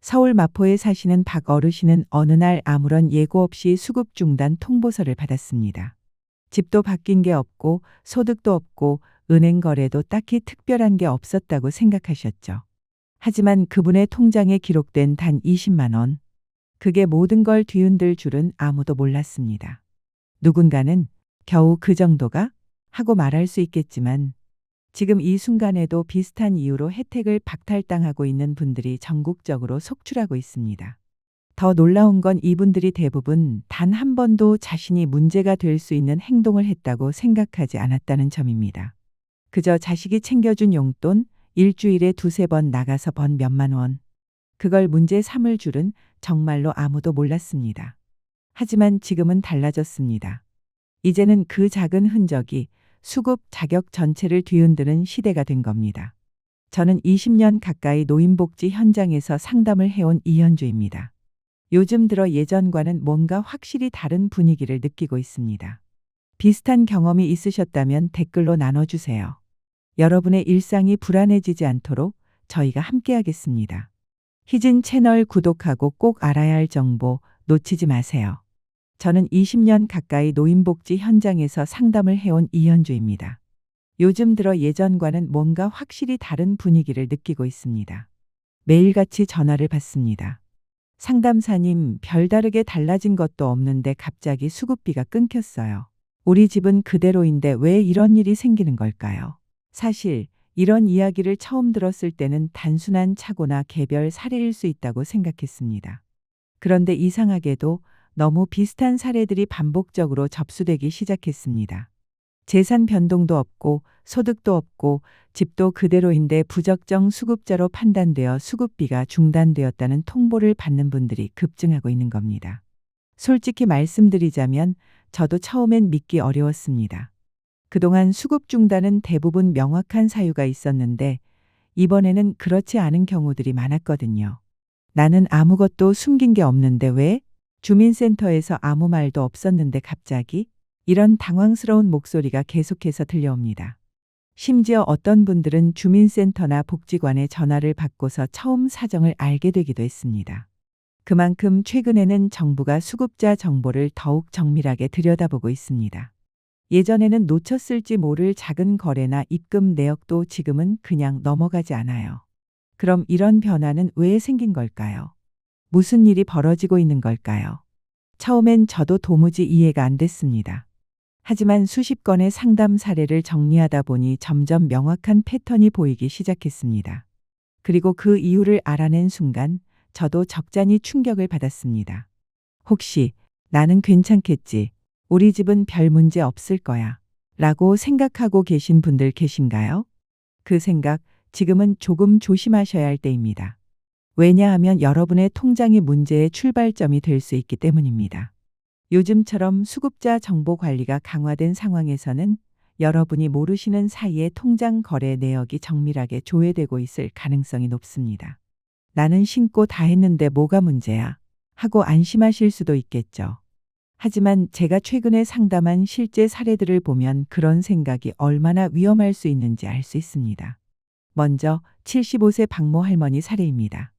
서울 마포에 사시는 박 어르신은 어느 날 아무런 예고 없이 수급 중단 통보서를 받았습니다. 집도 바뀐 게 없고 소득도 없고 은행 거래도 딱히 특별한 게 없었다고 생각하셨죠. 하지만 그분의 통장에 기록된 단 20만 원. 그게 모든 걸 뒤흔들 줄은 아무도 몰랐습니다. 누군가는 겨우 그 정도가? 하고 말할 수 있겠지만 지금 이 순간에도 비슷한 이유로 혜택을 박탈당하고 있는 분들이 전국적으로 속출하고 있습니다. 더 놀라운 건 이분들이 대부분 단 한 번도 자신이 문제가 될 수 있는 행동을 했다고 생각하지 않았다는 점입니다. 그저 자식이 챙겨준 용돈 일주일에 두세 번 나가서 번 몇만 원. 그걸 문제 삼을 줄은 정말로 아무도 몰랐습니다. 하지만 지금은 달라졌습니다. 이제는 그 작은 흔적이 수급 자격 전체를 뒤흔드는 시대가 된 겁니다. 저는 20년 가까이 노인복지 현장에서 상담을 해온 이현주입니다. 요즘 들어 예전과는 뭔가 확실히 다른 분위기를 느끼고 있습니다. 비슷한 경험이 있으셨다면 댓글로 나눠주세요. 여러분의 일상이 불안해지지 않도록 저희가 함께하겠습니다. 희진 채널 구독하고 꼭 알아야 할 정보 놓치지 마세요. 저는 20년 가까이 노인복지 현장에서 상담을 해온 이현주입니다. 요즘 들어 예전과는 뭔가 확실히 다른 분위기를 느끼고 있습니다. 매일같이 전화를 받습니다. 상담사님, 별다르게 달라진 것도 없는데 갑자기 수급비가 끊겼어요. 우리 집은 그대로인데 왜 이런 일이 생기는 걸까요? 사실 이런 이야기를 처음 들었을 때는 단순한 착오나 개별 사례일 수 있다고 생각했습니다. 그런데 이상하게도 너무 비슷한 사례들이 반복적으로 접수되기 시작했습니다. 재산 변동도 없고 소득도 없고 집도 그대로인데 부적정 수급자로 판단되어 수급비가 중단되었다는 통보를 받는 분들이 급증하고 있는 겁니다. 솔직히 말씀드리자면 저도 처음엔 믿기 어려웠습니다. 그동안 수급 중단은 대부분 명확한 사유가 있었는데 이번에는 그렇지 않은 경우들이 많았거든요. 나는 아무것도 숨긴 게 없는데 왜? 주민센터에서 아무 말도 없었는데 갑자기? 이런 당황스러운 목소리가 계속해서 들려옵니다. 심지어 어떤 분들은 주민센터나 복지관에 전화를 받고서 처음 사정을 알게 되기도 했습니다. 그만큼 최근에는 정부가 수급자 정보를 더욱 정밀하게 들여다보고 있습니다. 예전에는 놓쳤을지 모를 작은 거래나 입금 내역도 지금은 그냥 넘어가지 않아요. 그럼 이런 변화는 왜 생긴 걸까요? 무슨 일이 벌어지고 있는 걸까요? 처음엔 저도 도무지 이해가 안 됐습니다. 하지만 수십 건의 상담 사례를 정리하다 보니 점점 명확한 패턴이 보이기 시작했습니다. 그리고 그 이유를 알아낸 순간 저도 적잖이 충격을 받았습니다. 혹시 나는 괜찮겠지, 우리 집은 별 문제 없을 거야 라고 생각하고 계신 분들 계신가요? 그 생각 지금은 조금 조심하셔야 할 때입니다. 왜냐하면 여러분의 통장이 문제의 출발점이 될 수 있기 때문입니다. 요즘처럼 수급자 정보 관리가 강화된 상황에서는 여러분이 모르시는 사이에 통장 거래 내역이 정밀하게 조회되고 있을 가능성이 높습니다. 나는 신고 다 했는데 뭐가 문제야? 하고 안심하실 수도 있겠죠. 하지만 제가 최근에 상담한 실제 사례들을 보면 그런 생각이 얼마나 위험할 수 있는지 알 수 있습니다. 먼저 75세 박모 할머니 사례입니다.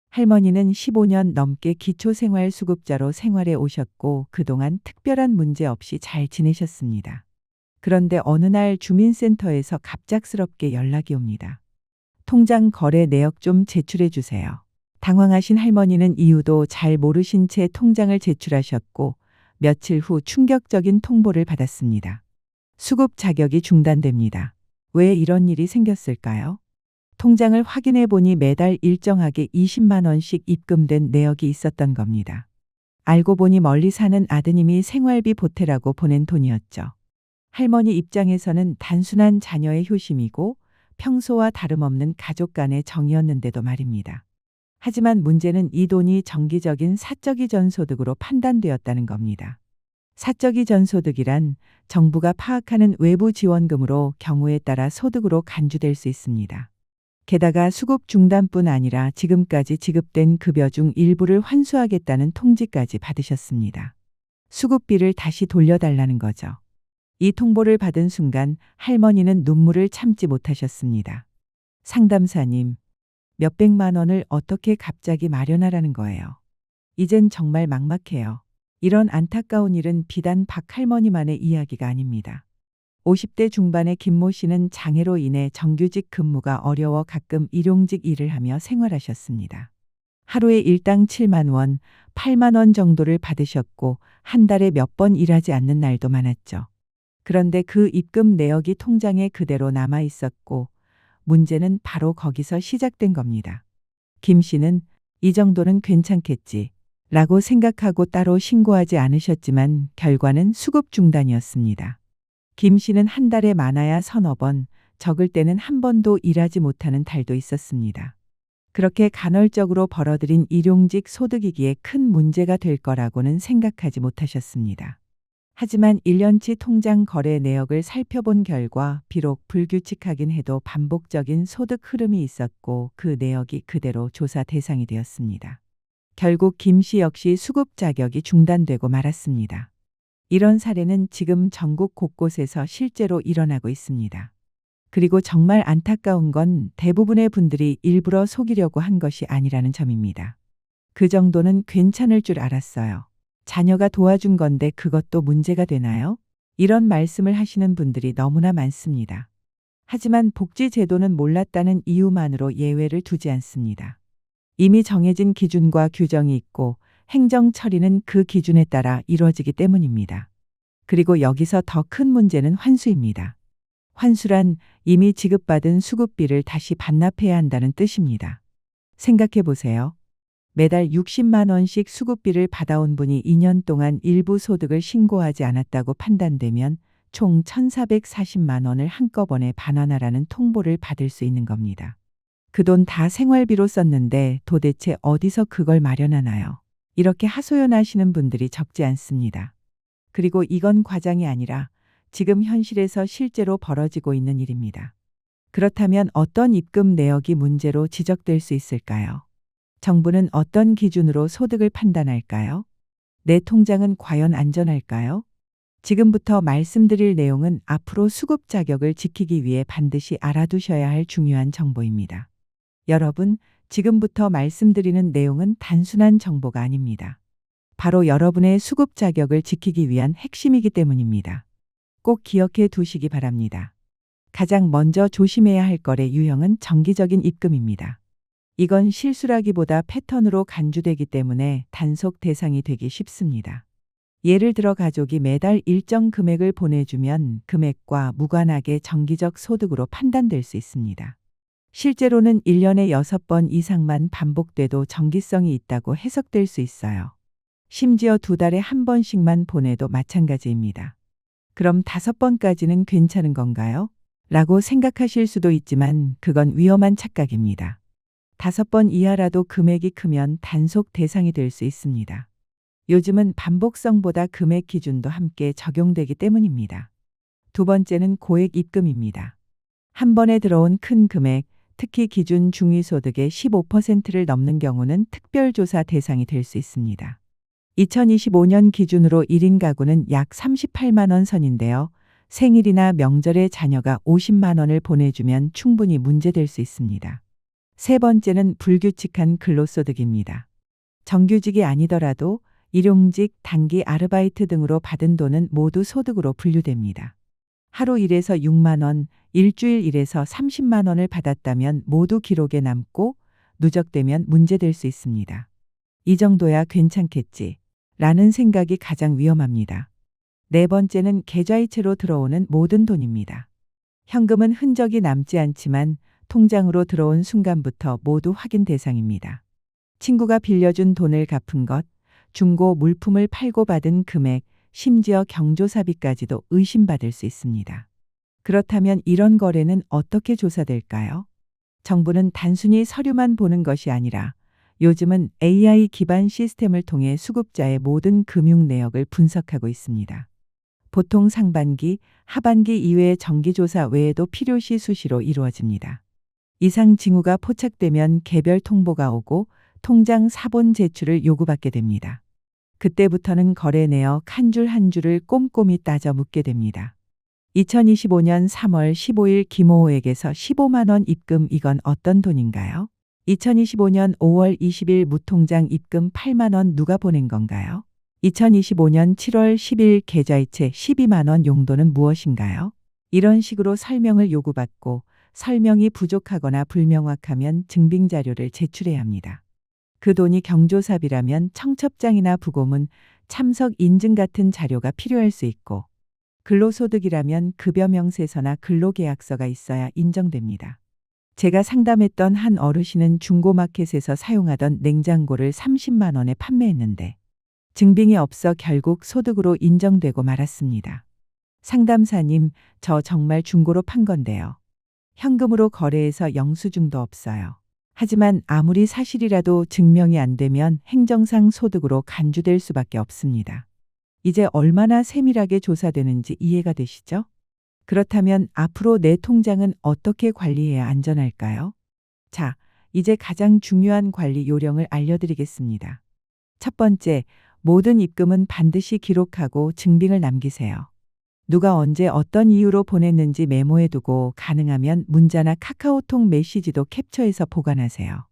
할머니는 15년 넘게 기초생활수급자로 생활해 오셨고 그동안 특별한 문제 없이 잘 지내셨습니다. 그런데 어느 날 주민센터에서 갑작스럽게 연락이 옵니다. 통장 거래 내역 좀 제출해 주세요. 당황하신 할머니는 이유도 잘 모르신 채 통장을 제출하셨고 며칠 후 충격적인 통보를 받았습니다. 수급 자격이 중단됩니다. 왜 이런 일이 생겼을까요? 통장을 확인해 보니 매달 일정하게 20만 원씩 입금된 내역이 있었던 겁니다. 알고 보니 멀리 사는 아드님이 생활비 보태라고 보낸 돈이었죠. 할머니 입장에서는 단순한 자녀의 효심이고 평소와 다름없는 가족 간의 정이었는데도 말입니다. 하지만 문제는 이 돈이 정기적인 사적이전 소득으로 판단되었다는 겁니다. 사적이전 소득이란 정부가 파악하는 외부 지원금으로 경우에 따라 소득으로 간주될 수 있습니다. 게다가 수급 중단뿐 아니라 지금까지 지급된 급여 중 일부를 환수하겠다는 통지까지 받으셨습니다. 수급비를 다시 돌려달라는 거죠. 이 통보를 받은 순간 할머니는 눈물을 참지 못하셨습니다. 상담사님, 몇백만 원을 어떻게 갑자기 마련하라는 거예요. 이젠 정말 막막해요. 이런 안타까운 일은 비단 박 할머니만의 이야기가 아닙니다. 50대 중반의 김모 씨는 장애로 인해 정규직 근무가 어려워 가끔 일용직 일을 하며 생활하셨습니다. 하루에 일당 7만 원, 8만 원 정도를 받으셨고 한 달에 몇 번 일하지 않는 날도 많았죠. 그런데 그 입금 내역이 통장에 그대로 남아 있었고 문제는 바로 거기서 시작된 겁니다. 김 씨는 이 정도는 괜찮겠지 라고 생각하고 따로 신고하지 않으셨지만 결과는 수급 중단이었습니다. 김 씨는 한 달에 많아야 서너 번, 적을 때는 한 번도 일하지 못하는 달도 있었습니다. 그렇게 간헐적으로 벌어들인 일용직 소득이기에 큰 문제가 될 거라고는 생각하지 못하셨습니다. 하지만 1년치 통장 거래 내역을 살펴본 결과 비록 불규칙하긴 해도 반복적인 소득 흐름이 있었고 그 내역이 그대로 조사 대상이 되었습니다. 결국 김 씨 역시 수급 자격이 중단되고 말았습니다. 이런 사례는 지금 전국 곳곳에서 실제로 일어나고 있습니다. 그리고 정말 안타까운 건 대부분의 분들이 일부러 속이려고 한 것이 아니라는 점입니다. 그 정도는 괜찮을 줄 알았어요. 자녀가 도와준 건데 그것도 문제가 되나요? 이런 말씀을 하시는 분들이 너무나 많습니다. 하지만 복지제도는 몰랐다는 이유만으로 예외를 두지 않습니다. 이미 정해진 기준과 규정이 있고 행정 처리는 그 기준에 따라 이루어지기 때문입니다. 그리고 여기서 더 큰 문제는 환수입니다. 환수란 이미 지급받은 수급비를 다시 반납해야 한다는 뜻입니다. 생각해 보세요. 매달 60만 원씩 수급비를 받아온 분이 2년 동안 일부 소득을 신고하지 않았다고 판단되면 총 1,440만 원을 한꺼번에 반환하라는 통보를 받을 수 있는 겁니다. 그 돈 다 생활비로 썼는데 도대체 어디서 그걸 마련하나요? 이렇게 하소연하시는 분들이 적지 않습니다. 그리고 이건 과장이 아니라 지금 현실에서 실제로 벌어지고 있는 일입니다. 그렇다면 어떤 입금 내역이 문제로 지적될 수 있을까요? 정부는 어떤 기준으로 소득을 판단할까요? 내 통장은 과연 안전할까요? 지금부터 말씀드릴 내용은 앞으로 수급 자격을 지키기 위해 반드시 알아두셔야 할 중요한 정보입니다. 여러분, 지금부터 말씀드리는 내용은 단순한 정보가 아닙니다. 바로 여러분의 수급 자격을 지키기 위한 핵심이기 때문입니다. 꼭 기억해 두시기 바랍니다. 가장 먼저 조심해야 할 거래 유형은 정기적인 입금입니다. 이건 실수라기보다 패턴으로 간주되기 때문에 단속 대상이 되기 쉽습니다. 예를 들어 가족이 매달 일정 금액을 보내주면 금액과 무관하게 정기적 소득으로 판단될 수 있습니다. 실제로는 1년에 6번 이상만 반복돼도 정기성이 있다고 해석될 수 있어요. 심지어 2달에 한 번씩만 보내도 마찬가지입니다. 그럼 5번까지는 괜찮은 건가요? 라고 생각하실 수도 있지만 그건 위험한 착각입니다. 5번 이하라도 금액이 크면 단속 대상이 될 수 있습니다. 요즘은 반복성보다 금액 기준도 함께 적용되기 때문입니다. 두 번째는 고액 입금입니다. 한 번에 들어온 큰 금액, 특히 기준 중위소득의 15%를 넘는 경우는 특별조사 대상이 될 수 있습니다. 2025년 기준으로 1인 가구는 약 38만 원 선인데요. 생일이나 명절에 자녀가 50만 원을 보내주면 충분히 문제될 수 있습니다. 세 번째는 불규칙한 근로소득입니다. 정규직이 아니더라도 일용직, 단기 아르바이트 등으로 받은 돈은 모두 소득으로 분류됩니다. 하루 일해서 6만 원, 일주일 일해서 30만 원을 받았다면 모두 기록에 남고 누적되면 문제될 수 있습니다. 이 정도야 괜찮겠지 라는 생각이 가장 위험합니다. 네 번째는 계좌이체로 들어오는 모든 돈입니다. 현금은 흔적이 남지 않지만 통장으로 들어온 순간부터 모두 확인 대상입니다. 친구가 빌려준 돈을 갚은 것, 중고 물품을 팔고 받은 금액, 심지어 경조사비까지도 의심받을 수 있습니다. 그렇다면 이런 거래는 어떻게 조사될까요? 정부는 단순히 서류만 보는 것이 아니라 요즘은 AI 기반 시스템을 통해 수급자의 모든 금융 내역을 분석하고 있습니다. 보통 상반기, 하반기 이외의 정기조사 외에도 필요시 수시로 이루어집니다. 이상 징후가 포착되면 개별 통보가 오고 통장 사본 제출을 요구받게 됩니다. 그때부터는 거래 내역 한 줄 한 줄을 꼼꼼히 따져 묻게 됩니다. 2025년 3월 15일 김호호에게서 15만 원 입금, 이건 어떤 돈인가요? 2025년 5월 20일 무통장 입금 8만 원 누가 보낸 건가요? 2025년 7월 10일 계좌이체 12만 원 용도는 무엇인가요? 이런 식으로 설명을 요구받고 설명이 부족하거나 불명확하면 증빙 자료를 제출해야 합니다. 그 돈이 경조사비라면 청첩장이나 부고문, 참석 인증 같은 자료가 필요할 수 있고 근로소득이라면 급여 명세서나 근로계약서가 있어야 인정됩니다. 제가 상담했던 한 어르신은 중고마켓에서 사용하던 냉장고를 30만 원에 판매했는데 증빙이 없어 결국 소득으로 인정되고 말았습니다. 상담사님, 저 정말 중고로 판 건데요. 현금으로 거래해서 영수증도 없어요. 하지만 아무리 사실이라도 증명이 안 되면 행정상 소득으로 간주될 수밖에 없습니다. 이제 얼마나 세밀하게 조사되는지 이해가 되시죠? 그렇다면 앞으로 내 통장은 어떻게 관리해야 안전할까요? 자, 이제 가장 중요한 관리 요령을 알려드리겠습니다. 첫 번째, 모든 입금은 반드시 기록하고 증빙을 남기세요. 누가 언제 어떤 이유로 보냈는지 메모해두고 가능하면 문자나 카카오톡 메시지도 캡처해서 보관하세요.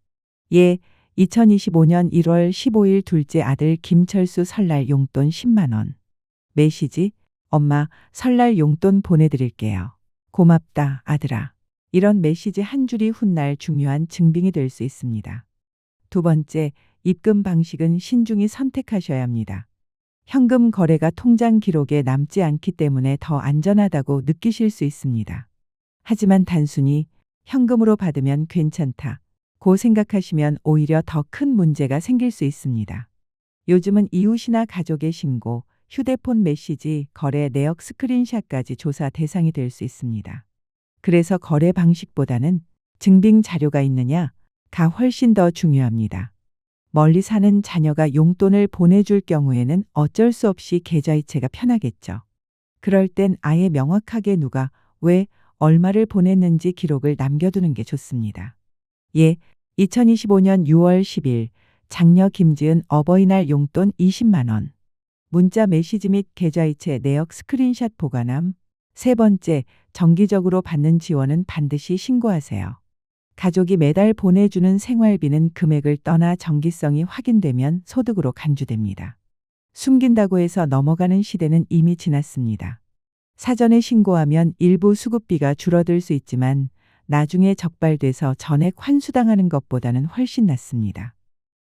예, 2025년 1월 15일 둘째 아들 김철수 설날 용돈 10만 원. 메시지, 엄마, 설날 용돈 보내드릴게요. 고맙다, 아들아. 이런 메시지 한 줄이 훗날 중요한 증빙이 될 수 있습니다. 두 번째, 입금 방식은 신중히 선택하셔야 합니다. 현금 거래가 통장 기록에 남지 않기 때문에 더 안전하다고 느끼실 수 있습니다. 하지만 단순히 현금으로 받으면 괜찮다 고 생각하시면 오히려 더 큰 문제가 생길 수 있습니다. 요즘은 이웃이나 가족의 신고, 휴대폰 메시지, 거래 내역 스크린샷까지 조사 대상이 될 수 있습니다. 그래서 거래 방식보다는 증빙 자료가 있느냐가 훨씬 더 중요합니다. 멀리 사는 자녀가 용돈을 보내줄 경우에는 어쩔 수 없이 계좌이체가 편하겠죠. 그럴 땐 아예 명확하게 누가, 왜, 얼마를 보냈는지 기록을 남겨두는 게 좋습니다. 예, 2025년 6월 10일 장녀 김지은 어버이날 용돈 20만 원. 문자 메시지 및 계좌이체 내역 스크린샷 보관함. 세 번째, 정기적으로 받는 지원은 반드시 신고하세요. 가족이 매달 보내주는 생활비는 금액을 떠나 정기성이 확인되면 소득으로 간주됩니다. 숨긴다고 해서 넘어가는 시대는 이미 지났습니다. 사전에 신고하면 일부 수급비가 줄어들 수 있지만 나중에 적발돼서 전액 환수당하는 것보다는 훨씬 낫습니다.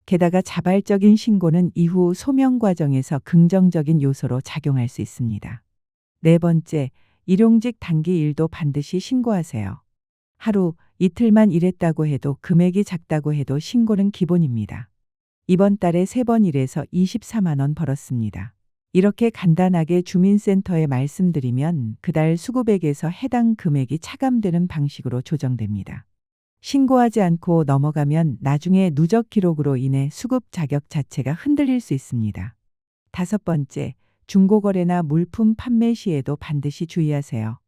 게다가 자발적인 신고는 이후 소명 과정에서 긍정적인 요소로 작용할 수 있습니다. 네 번째, 일용직 단기 일도 반드시 신고하세요. 하루, 이틀만 일했다고 해도 금액이 작다고 해도 신고는 기본입니다. 이번 달에 3번 일해서 24만 원 벌었습니다. 이렇게 간단하게 주민센터에 말씀드리면 그달 수급액에서 해당 금액이 차감되는 방식으로 조정됩니다. 신고하지 않고 넘어가면 나중에 누적 기록으로 인해 수급 자격 자체가 흔들릴 수 있습니다. 다섯 번째, 중고거래나 물품 판매 시에도 반드시 주의하세요.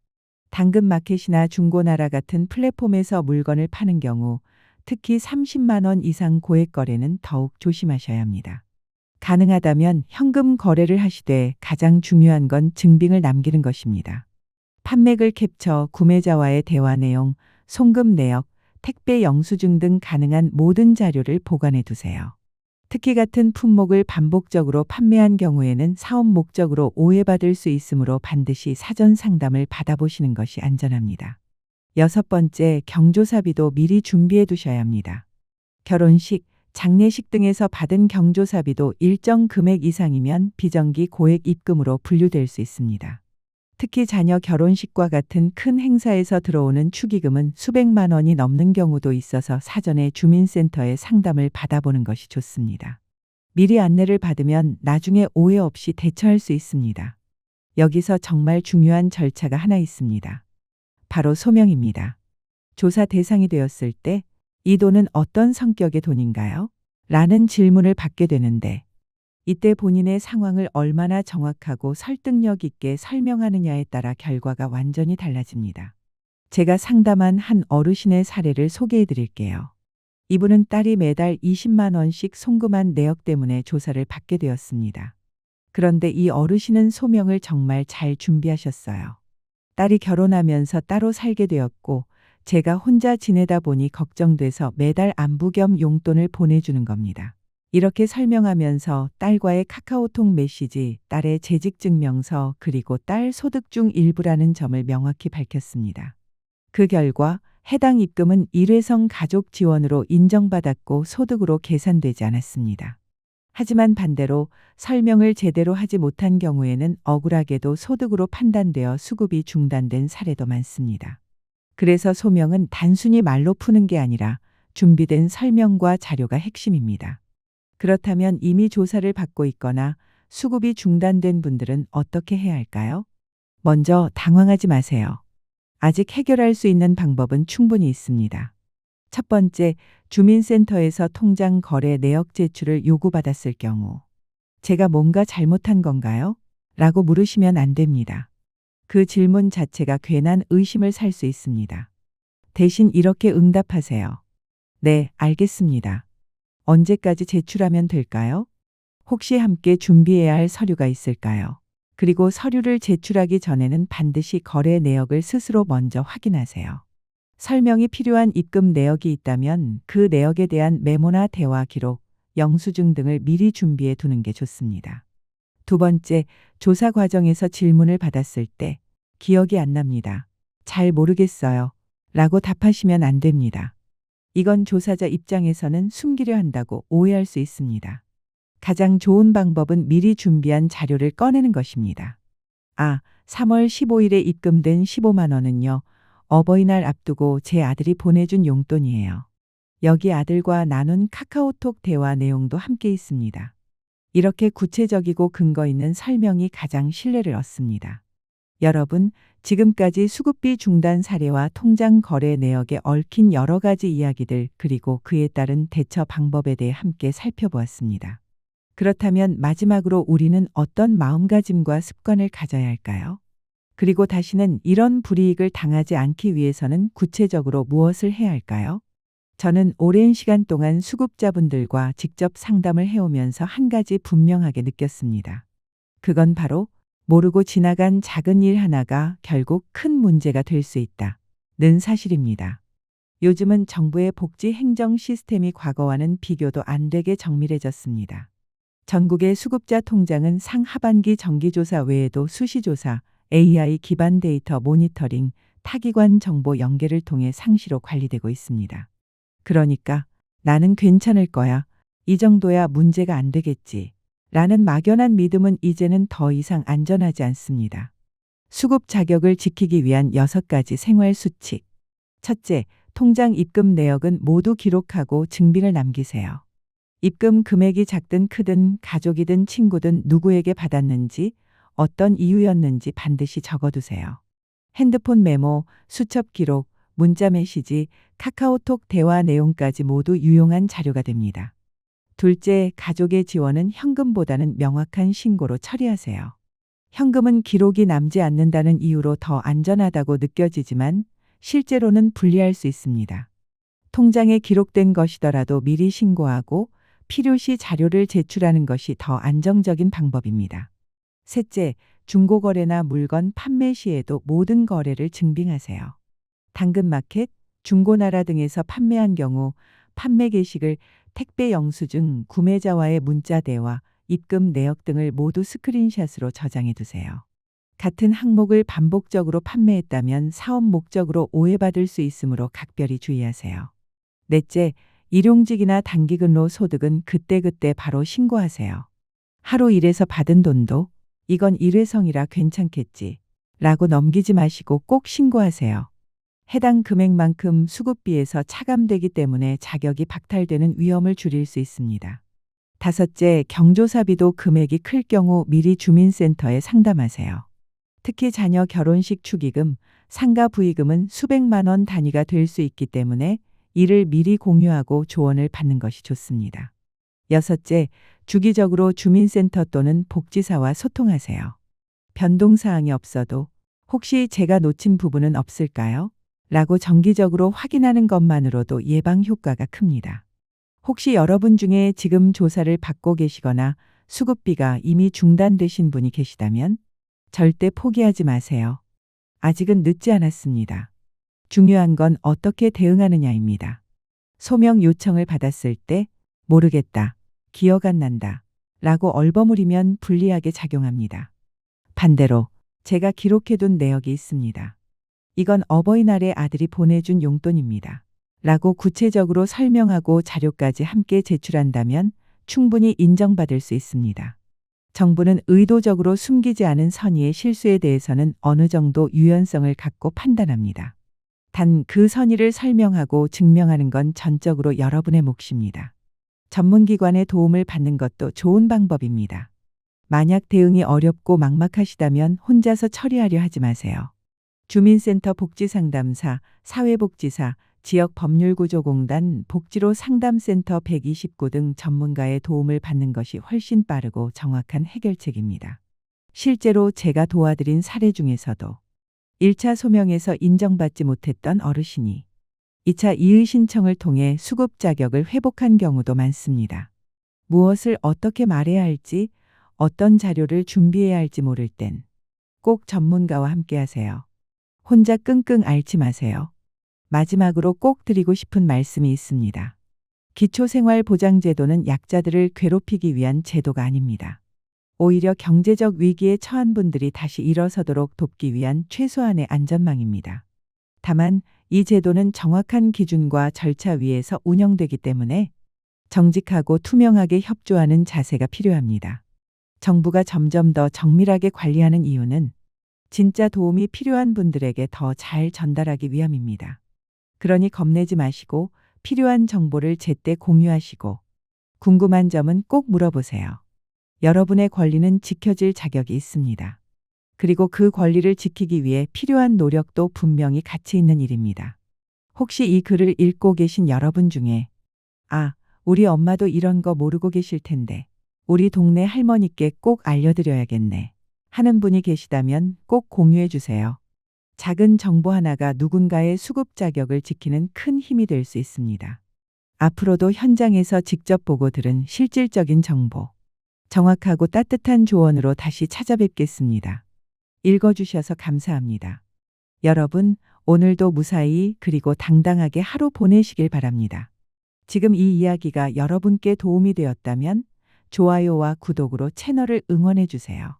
당근마켓이나 중고나라 같은 플랫폼에서 물건을 파는 경우 특히 30만 원 이상 고액 거래는 더욱 조심하셔야 합니다. 가능하다면 현금 거래를 하시되 가장 중요한 건 증빙을 남기는 것입니다. 판매글 캡처, 구매자와의 대화 내용, 송금 내역, 택배 영수증 등 가능한 모든 자료를 보관해 두세요. 특히 같은 품목을 반복적으로 판매한 경우에는 사업 목적으로 오해받을 수 있으므로 반드시 사전 상담을 받아보시는 것이 안전합니다. 여섯 번째, 경조사비도 미리 준비해 두셔야 합니다. 결혼식, 장례식 등에서 받은 경조사비도 일정 금액 이상이면 비정기 고액 입금으로 분류될 수 있습니다. 특히 자녀 결혼식과 같은 큰 행사에서 들어오는 축의금은 수백만 원이 넘는 경우도 있어서 사전에 주민센터에 상담을 받아보는 것이 좋습니다. 미리 안내를 받으면 나중에 오해 없이 대처할 수 있습니다. 여기서 정말 중요한 절차가 하나 있습니다. 바로 소명입니다. 조사 대상이 되었을 때 이 돈은 어떤 성격의 돈인가요? 라는 질문을 받게 되는데 이때 본인의 상황을 얼마나 정확하고 설득력 있게 설명하느냐에 따라 결과가 완전히 달라집니다. 제가 상담한 한 어르신의 사례를 소개해 드릴게요. 이분은 딸이 매달 20만 원씩 송금한 내역 때문에 조사를 받게 되었습니다. 그런데 이 어르신은 소명을 정말 잘 준비하셨어요. 딸이 결혼하면서 따로 살게 되었고 제가 혼자 지내다 보니 걱정돼서 매달 안부 겸 용돈을 보내주는 겁니다. 이렇게 설명하면서 딸과의 카카오톡 메시지, 딸의 재직증명서, 그리고 딸 소득 중 일부라는 점을 명확히 밝혔습니다. 그 결과 해당 입금은 일회성 가족 지원으로 인정받았고 소득으로 계산되지 않았습니다. 하지만 반대로 설명을 제대로 하지 못한 경우에는 억울하게도 소득으로 판단되어 수급이 중단된 사례도 많습니다. 그래서 소명은 단순히 말로 푸는 게 아니라 준비된 설명과 자료가 핵심입니다. 그렇다면 이미 조사를 받고 있거나 수급이 중단된 분들은 어떻게 해야 할까요? 먼저 당황하지 마세요. 아직 해결할 수 있는 방법은 충분히 있습니다. 첫 번째, 주민센터에서 통장 거래 내역 제출을 요구받았을 경우 제가 뭔가 잘못한 건가요? 라고 물으시면 안 됩니다. 그 질문 자체가 괜한 의심을 살 수 있습니다. 대신 이렇게 응답하세요. 네, 알겠습니다. 언제까지 제출하면 될까요? 혹시 함께 준비해야 할 서류가 있을까요? 그리고 서류를 제출하기 전에는 반드시 거래 내역을 스스로 먼저 확인하세요. 설명이 필요한 입금 내역이 있다면 그 내역에 대한 메모나 대화 기록, 영수증 등을 미리 준비해 두는 게 좋습니다. 두 번째, 조사 과정에서 질문을 받았을 때 기억이 안 납니다. 잘 모르겠어요. 라고 답하시면 안 됩니다. 이건 조사자 입장에서는 숨기려 한다고 오해할 수 있습니다. 가장 좋은 방법은 미리 준비한 자료를 꺼내는 것입니다. 3월 15일에 입금된 15만 원은요. 어버이날 앞두고 제 아들이 보내준 용돈이에요. 여기 아들과 나눈 카카오톡 대화 내용도 함께 있습니다. 이렇게 구체적이고 근거 있는 설명이 가장 신뢰를 얻습니다. 여러분, 지금까지 수급비 중단 사례와 통장 거래 내역에 얽힌 여러 가지 이야기들, 그리고 그에 따른 대처 방법에 대해 함께 살펴보았습니다. 그렇다면 마지막으로 우리는 어떤 마음가짐과 습관을 가져야 할까요? 그리고 다시는 이런 불이익을 당하지 않기 위해서는 구체적으로 무엇을 해야 할까요? 저는 오랜 시간 동안 수급자분들과 직접 상담을 해오면서 한 가지 분명하게 느꼈습니다. 그건 바로 모르고 지나간 작은 일 하나가 결국 큰 문제가 될 수 있다는 사실입니다. 요즘은 정부의 복지 행정 시스템이 과거와는 비교도 안 되게 정밀해졌습니다. 전국의 수급자 통장은 상하반기 정기조사 외에도 수시조사, AI 기반 데이터 모니터링, 타기관 정보 연계를 통해 상시로 관리되고 있습니다. 그러니까 나는 괜찮을 거야. 이 정도야 문제가 안 되겠지. 라는 막연한 믿음은 이제는 더 이상 안전하지 않습니다. 수급 자격을 지키기 위한 6가지 생활 수칙. 첫째, 통장 입금 내역은 모두 기록하고 증빙을 남기세요. 입금 금액이 작든 크든 가족이든 친구든 누구에게 받았는지, 어떤 이유였는지 반드시 적어두세요. 핸드폰 메모, 수첩 기록, 문자 메시지, 카카오톡 대화 내용까지 모두 유용한 자료가 됩니다. 둘째, 가족의 지원은 현금보다는 명확한 신고로 처리하세요. 현금은 기록이 남지 않는다는 이유로 더 안전하다고 느껴지지만 실제로는 불리할 수 있습니다. 통장에 기록된 것이더라도 미리 신고하고 필요시 자료를 제출하는 것이 더 안정적인 방법입니다. 셋째, 중고거래나 물건 판매 시에도 모든 거래를 증빙하세요. 당근마켓, 중고나라 등에서 판매한 경우 판매 게시글, 택배 영수증, 구매자와의 문자 대화, 입금 내역 등을 모두 스크린샷으로 저장해 두세요. 같은 항목을 반복적으로 판매했다면 사업 목적으로 오해받을 수 있으므로 각별히 주의하세요. 넷째, 일용직이나 단기근로 소득은 그때그때 바로 신고하세요. 하루 일해서 받은 돈도 이건 일회성이라 괜찮겠지 라고 넘기지 마시고 꼭 신고하세요. 해당 금액만큼 수급비에서 차감되기 때문에 자격이 박탈되는 위험을 줄일 수 있습니다. 다섯째, 경조사비도 금액이 클 경우 미리 주민센터에 상담하세요. 특히 자녀 결혼식 축의금, 상가 부의금은 수백만 원 단위가 될 수 있기 때문에 이를 미리 공유하고 조언을 받는 것이 좋습니다. 여섯째, 주기적으로 주민센터 또는 복지사와 소통하세요. 변동사항이 없어도 혹시 제가 놓친 부분은 없을까요? 라고 정기적으로 확인하는 것만으로도 예방 효과가 큽니다. 혹시 여러분 중에 지금 조사를 받고 계시거나 수급비가 이미 중단되신 분이 계시다면 절대 포기하지 마세요. 아직은 늦지 않았습니다. 중요한 건 어떻게 대응하느냐입니다. 소명 요청을 받았을 때 모르겠다, 기억 안 난다 라고 얼버무리면 불리하게 작용합니다. 반대로 제가 기록해둔 내역이 있습니다. 이건 어버이날에 아들이 보내준 용돈입니다. 라고 구체적으로 설명하고 자료까지 함께 제출한다면 충분히 인정받을 수 있습니다. 정부는 의도적으로 숨기지 않은 선의의 실수에 대해서는 어느 정도 유연성을 갖고 판단합니다. 단 그 선의를 설명하고 증명하는 건 전적으로 여러분의 몫입니다. 전문기관의 도움을 받는 것도 좋은 방법입니다. 만약 대응이 어렵고 막막하시다면 혼자서 처리하려 하지 마세요. 주민센터 복지상담사, 사회복지사, 지역법률구조공단, 복지로 상담센터 129 등 전문가의 도움을 받는 것이 훨씬 빠르고 정확한 해결책입니다. 실제로 제가 도와드린 사례 중에서도 1차 소명에서 인정받지 못했던 어르신이 2차 이의 신청을 통해 수급 자격을 회복한 경우도 많습니다. 무엇을 어떻게 말해야 할지, 어떤 자료를 준비해야 할지 모를 땐 꼭 전문가와 함께 하세요. 혼자 끙끙 앓지 마세요. 마지막으로 꼭 드리고 싶은 말씀이 있습니다. 기초생활보장제도는 약자들을 괴롭히기 위한 제도가 아닙니다. 오히려 경제적 위기에 처한 분들이 다시 일어서도록 돕기 위한 최소한의 안전망입니다. 다만 이 제도는 정확한 기준과 절차 위에서 운영되기 때문에 정직하고 투명하게 협조하는 자세가 필요합니다. 정부가 점점 더 정밀하게 관리하는 이유는 진짜 도움이 필요한 분들에게 더 잘 전달하기 위함입니다. 그러니 겁내지 마시고 필요한 정보를 제때 공유하시고 궁금한 점은 꼭 물어보세요. 여러분의 권리는 지켜질 자격이 있습니다. 그리고 그 권리를 지키기 위해 필요한 노력도 분명히 가치 있는 일입니다. 혹시 이 글을 읽고 계신 여러분 중에 아, 우리 엄마도 이런 거 모르고 계실 텐데 우리 동네 할머니께 꼭 알려드려야겠네 하는 분이 계시다면 꼭 공유해 주세요. 작은 정보 하나가 누군가의 수급 자격을 지키는 큰 힘이 될 수 있습니다. 앞으로도 현장에서 직접 보고 들은 실질적인 정보, 정확하고 따뜻한 조언으로 다시 찾아뵙겠습니다. 읽어주셔서 감사합니다. 여러분, 오늘도 무사히 그리고 당당하게 하루 보내시길 바랍니다. 지금 이 이야기가 여러분께 도움이 되었다면 좋아요와 구독으로 채널을 응원해 주세요.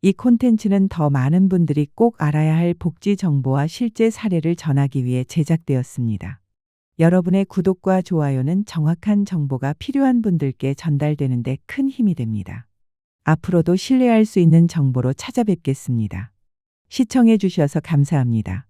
이 콘텐츠는 더 많은 분들이 꼭 알아야 할 복지 정보와 실제 사례를 전하기 위해 제작되었습니다. 여러분의 구독과 좋아요는 정확한 정보가 필요한 분들께 전달되는 데 큰 힘이 됩니다. 앞으로도 신뢰할 수 있는 정보로 찾아뵙겠습니다. 시청해 주셔서 감사합니다.